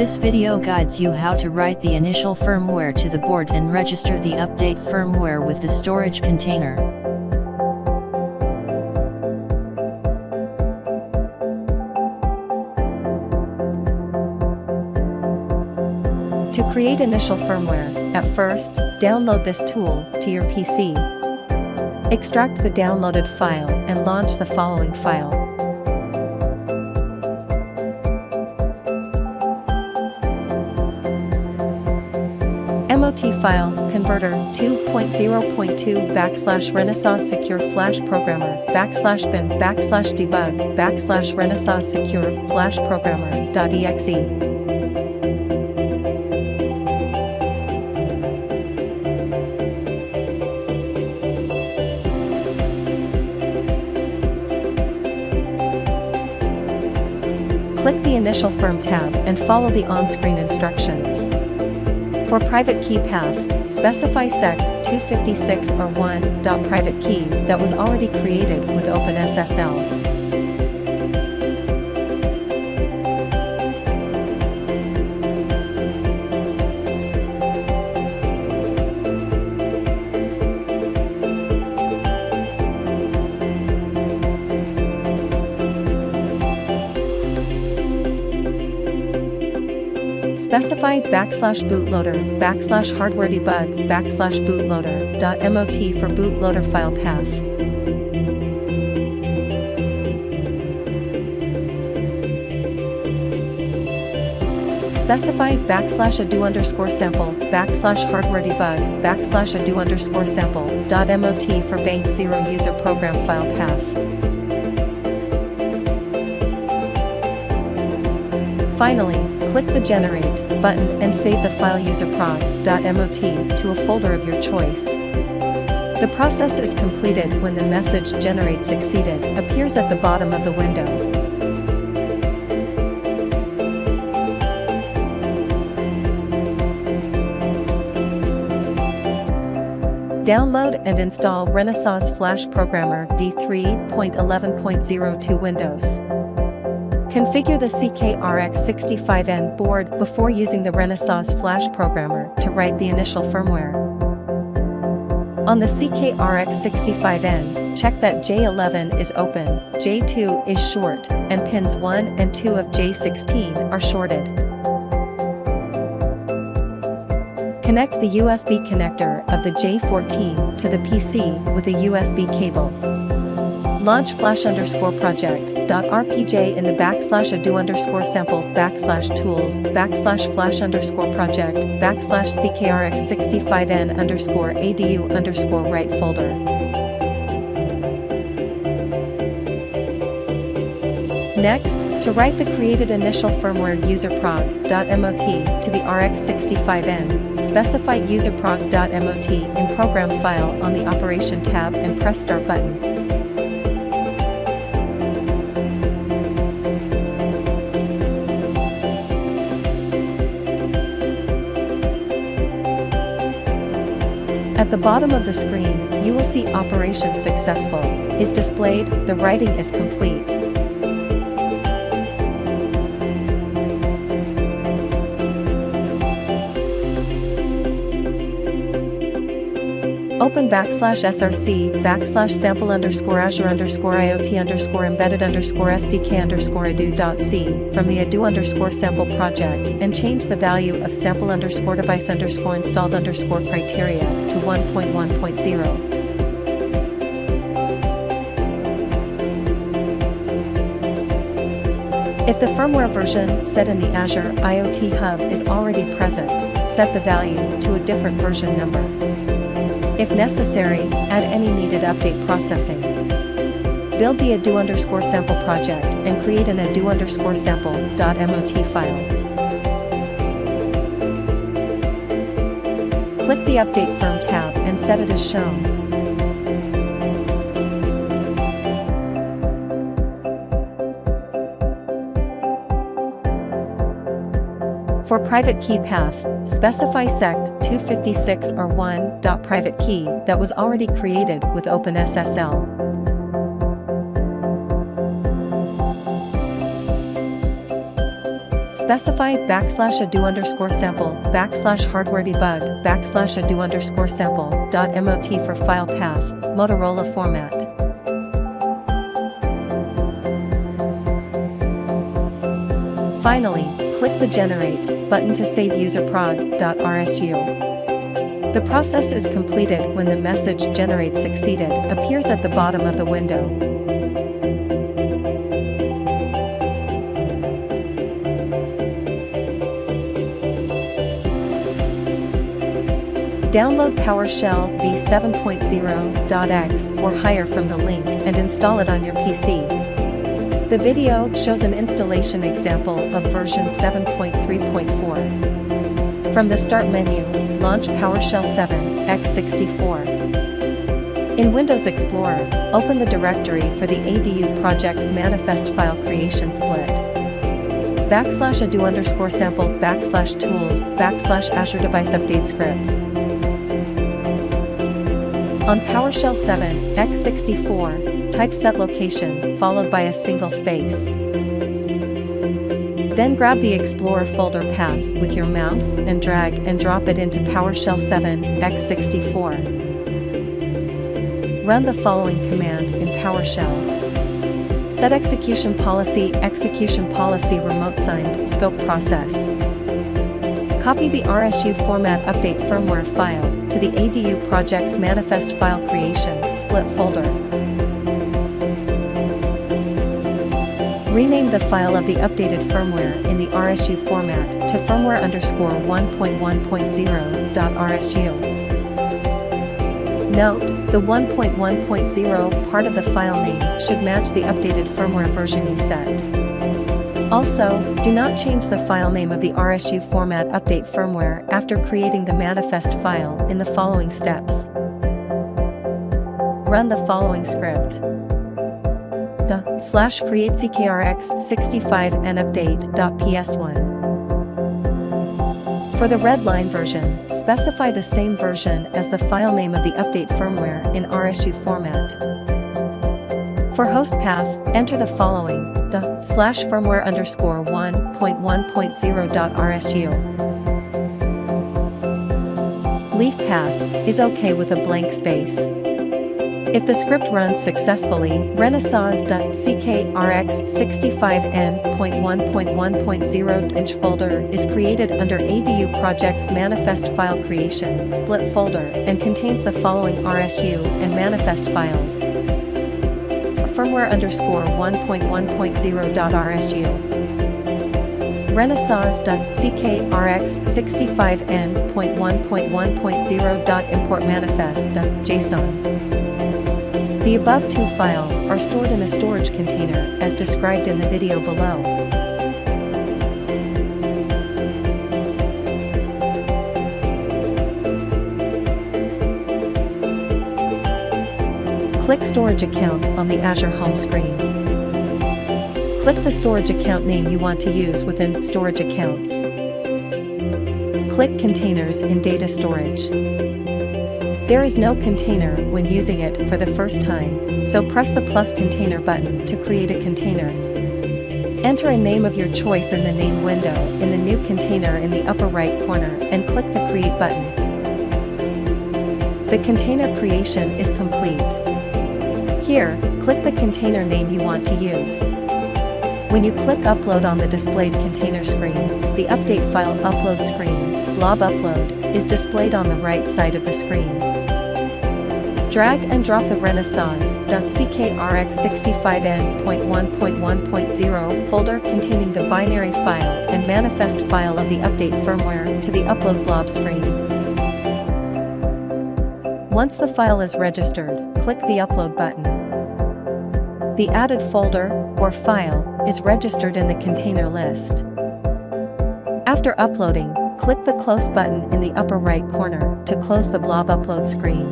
This video guides you how to write the initial firmware to the board and register the update firmware with the storage container. To create initial firmware, at first, download this tool to your PC. Extract the downloaded file and launch the following file. MOT file converter 2.0.2 / Renaissance Secure Flash Programmer /bin /debug / Renaissance Secure Flash Programmer.exe. Click the Initial Firm tab and follow the on-screen instructions. For private key path, specify sec256 or 1.private key that was already created with OpenSSL. Specify /bootloader /hardwaredebug /bootloader.mot for bootloader file path. Specify /ado_sample /hardwaredebug /ado_sample.mot for bank 0 user program file path. Finally, click the Generate button and save the file userprog.mot to a folder of your choice. The process is completed when the message Generate Succeeded appears at the bottom of the window. Download and install Renaissance Flash Programmer v3.11.02 Windows. Configure the CK-RX65N board before using the Renaissance Flash Programmer to write the initial firmware. On the CK-RX65N, check that J11 is open, J2 is short, and pins 1 and 2 of J16 are shorted. Connect the USB connector of the J14 to the PC with a USB cable. Launch flash_project.rpj in the /ado_sample /tools /flash_project /CK-RX65N_ADU_ write folder. Next, to write the created initial firmware userprog.mot to the RX65N, specify userprog.mot in Program File on the Operation tab and press Start button. At the bottom of the screen, you will see Operation Successful is displayed, the writing is complete. Open /src /sample_azure_IoT_embedded_SDK_ado.c from the ado_sample project and change the value of sample_device_installed_criteria to 1.1.0. If the firmware version set in the Azure IoT Hub is already present, set the value to a different version number. If necessary, add any needed update processing. Build the ado_sample project and create an ado_sample.mot file. Click the Update Firm tab and set it as shown. For private key path, specify sec256 or 1.private key that was already created with OpenSSL. Specify /ado_sample/hardware-debug/ado_sample.mot for file path, Motorola format. Finally, click the Generate button to save userprog.rsu. The process is completed when the message Generate succeeded appears at the bottom of the window. Download PowerShell v7.0.x or higher from the link and install it on your PC. The video shows an installation example of version 7.3.4. From the Start menu, launch PowerShell 7x64. In Windows Explorer, open the directory for the ADU project's manifest file creation split. /ado_sample/tools/Azure device update scripts. On PowerShell 7x64, type set location followed by a single space. Then grab the Explorer folder path with your mouse and drag and drop it into PowerShell 7x64. Run the following command in PowerShell. Set execution policy remote signed scope process. Copy the RSU format update firmware file to the ADU project's manifest file creation split folder. Rename the file of the updated firmware in the RSU format to firmware_1.1.0.rsu. Note, the 1.1.0 part of the file name should match the updated firmware version you set. Also, do not change the file name of the RSU format update firmware after creating the manifest file in the following steps. Run the following script. /create CK-RX65N update.ps1. For the red line version, specify the same version as the file name of the update firmware in RSU format. For host path, enter the following /firmware_1.1.0.rsu. Leave path is OK with a blank space. If the script runs successfully, renaissance.ck-RX65N.1.1.0 folder is created under ADU project's manifest file creation split folder and contains the following RSU and manifest files. firmware_1.1.0.rsu. renaissance.ck-RX65N.1.1.0.import manifest.json. The above two files are stored in a storage container as described in the video below. Click Storage Accounts on the Azure home screen. Click the storage account name you want to use within Storage Accounts. Click Containers in Data Storage. There is no container when using it for the first time, so press the plus container button to create a container. Enter a name of your choice in the name window in the new container in the upper right corner and click the Create button. The container creation is complete. Here, click the container name you want to use. When you click Upload on the displayed container screen, the Update File Upload screen, blob upload, is displayed on the right side of the screen. Drag and drop the renaissance.ck-RX65N.1.1.0 folder containing the binary file and manifest file of the update firmware to the Upload blob screen. Once the file is registered, click the Upload button. The added folder, or file, is registered in the container list. After uploading, click the Close button in the upper right corner to close the blob upload screen.